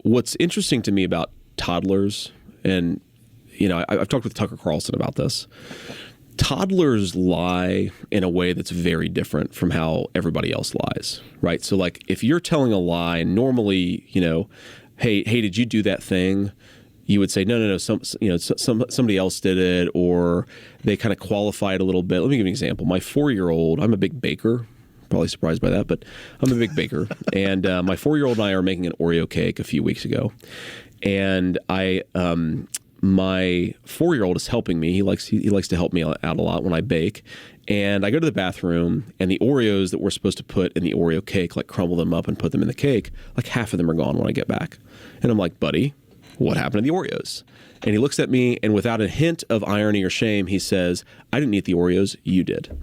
what's interesting to me about toddlers, and I've talked with Tucker Carlson about this. Toddlers lie in a way that's very different from how everybody else lies, right? So like if you're telling a lie, normally, hey, did you do that thing? You would say, no, somebody else did it, or they kind of qualify it a little bit. Let me give you an example. My 4-year-old, I'm a big baker, probably surprised by that, but I'm a big baker. And my 4-year-old and I are making an Oreo cake a few weeks ago. And my 4-year-old is helping me. He likes to help me out a lot when I bake. And I go to the bathroom, and the Oreos that we're supposed to put in the Oreo cake, like crumble them up and put them in the cake, like half of them are gone when I get back. And I'm like, buddy, what happened to the Oreos? And he looks at me, and without a hint of irony or shame, he says, I didn't eat the Oreos, you did.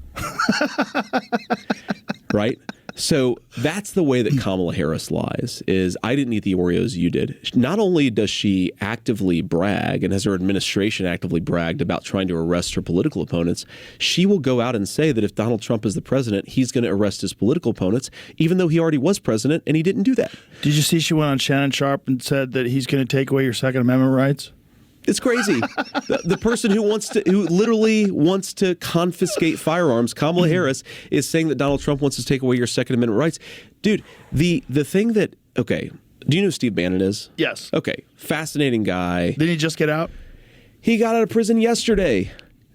Right? So that's the way that Kamala Harris lies, is I didn't eat the Oreos, you did. Not only does she actively brag, and has her administration actively bragged about trying to arrest her political opponents, she will go out and say that if Donald Trump is the president, he's going to arrest his political opponents, even though he already was president and he didn't do that. Did you see she went on Shannon Sharp and said that he's going to take away your Second Amendment rights? It's crazy. The person who literally wants to confiscate firearms, Kamala Harris, is saying that Donald Trump wants to take away your Second Amendment rights. Dude, the thing that, okay, do you know who Steve Bannon is? Yes. Okay, fascinating guy. Didn't he just get out? He got out of prison yesterday.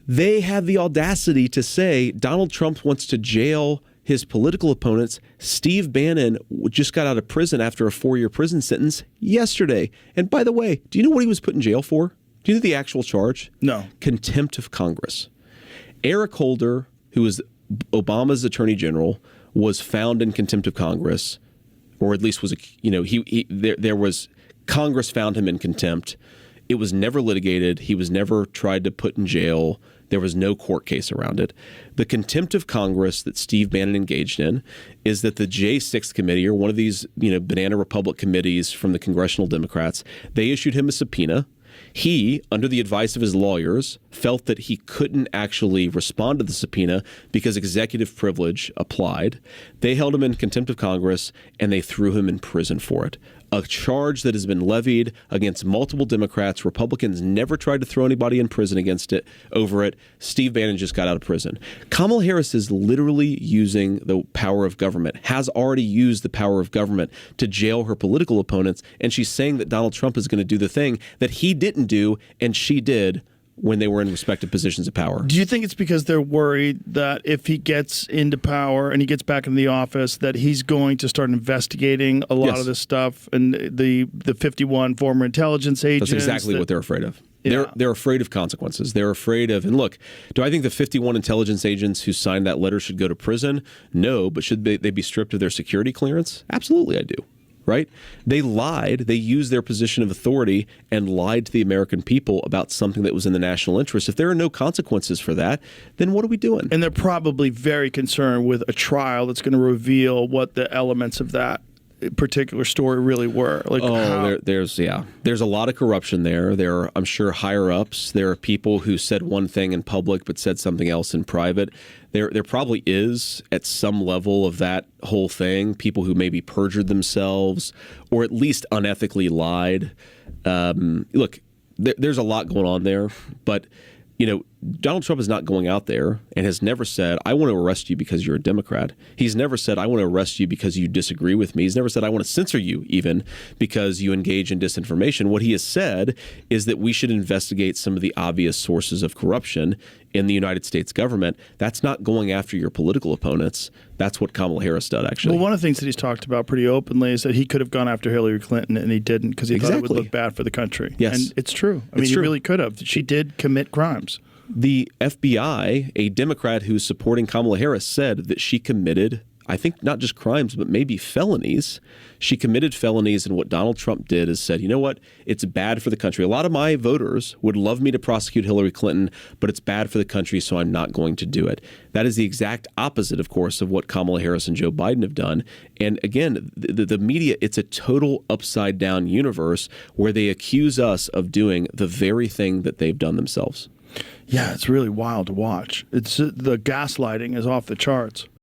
They have the audacity to say Donald Trump wants to jail his political opponents. Steve Bannon just got out of prison after a 4-year prison sentence yesterday. And by the way, do you know what he was put in jail for? Do you know the actual charge? No. Contempt of Congress. Eric Holder, who was Obama's attorney general, was found in contempt of Congress, or at least was, there was, Congress found him in contempt. It was never litigated. He was never tried to put in jail. There was no court case around it. The contempt of Congress that Steve Bannon engaged in is that the J6 committee, or one of these, Banana Republic committees from the congressional Democrats, they issued him a subpoena. He, under the advice of his lawyers, felt that he couldn't actually respond to the subpoena because executive privilege applied. They held him in contempt of Congress, and they threw him in prison for it. A charge that has been levied against multiple Democrats. Republicans never tried to throw anybody in prison over it. Steve Bannon just got out of prison. Kamala Harris is literally using the power of government, has already used the power of government to jail her political opponents, and she's saying that Donald Trump is going to do the thing that he didn't do and she did when they were in respective positions of power. Do you think it's because they're worried that if he gets into power and he gets back in the office, that he's going to start investigating a lot of this stuff, and the 51 former intelligence agents? That's exactly what they're afraid of. Yeah. They're afraid of consequences. They're afraid of, and look, do I think the 51 intelligence agents who signed that letter should go to prison? No, but should they be stripped of their security clearance? Absolutely, I do. Right? They lied. They used their position of authority and lied to the American people about something that was in the national interest. If there are no consequences for that, then what are we doing? And they're probably very concerned with a trial that's going to reveal what the elements of that particular story really were. Like, there's a lot of corruption there. There are, I'm sure, higher ups. There are people who said one thing in public but said something else in private. There probably is, at some level of that whole thing, people who maybe perjured themselves or at least unethically lied. Look, there's a lot going on there, but Donald Trump is not going out there and has never said, I want to arrest you because you're a Democrat. He's never said, I want to arrest you because you disagree with me. He's never said, I want to censor you even because you engage in disinformation. What he has said is that we should investigate some of the obvious sources of corruption in the United States government. That's not going after your political opponents. That's what Kamala Harris did, actually. Well, one of the things that he's talked about pretty openly is that he could have gone after Hillary Clinton, and he didn't because he thought it would look bad for the country. Yes. And it's true. I mean, he really could have. She did commit crimes. The FBI, a Democrat who's supporting Kamala Harris, said that she committed, I think, not just crimes, but maybe felonies. She committed felonies, and what Donald Trump did is said, you know what, it's bad for the country. A lot of my voters would love me to prosecute Hillary Clinton, but it's bad for the country, so I'm not going to do it. That is the exact opposite, of course, of what Kamala Harris and Joe Biden have done. And again, the media, it's a total upside-down universe where they accuse us of doing the very thing that they've done themselves. Yeah, it's really wild to watch. The gaslighting is off the charts.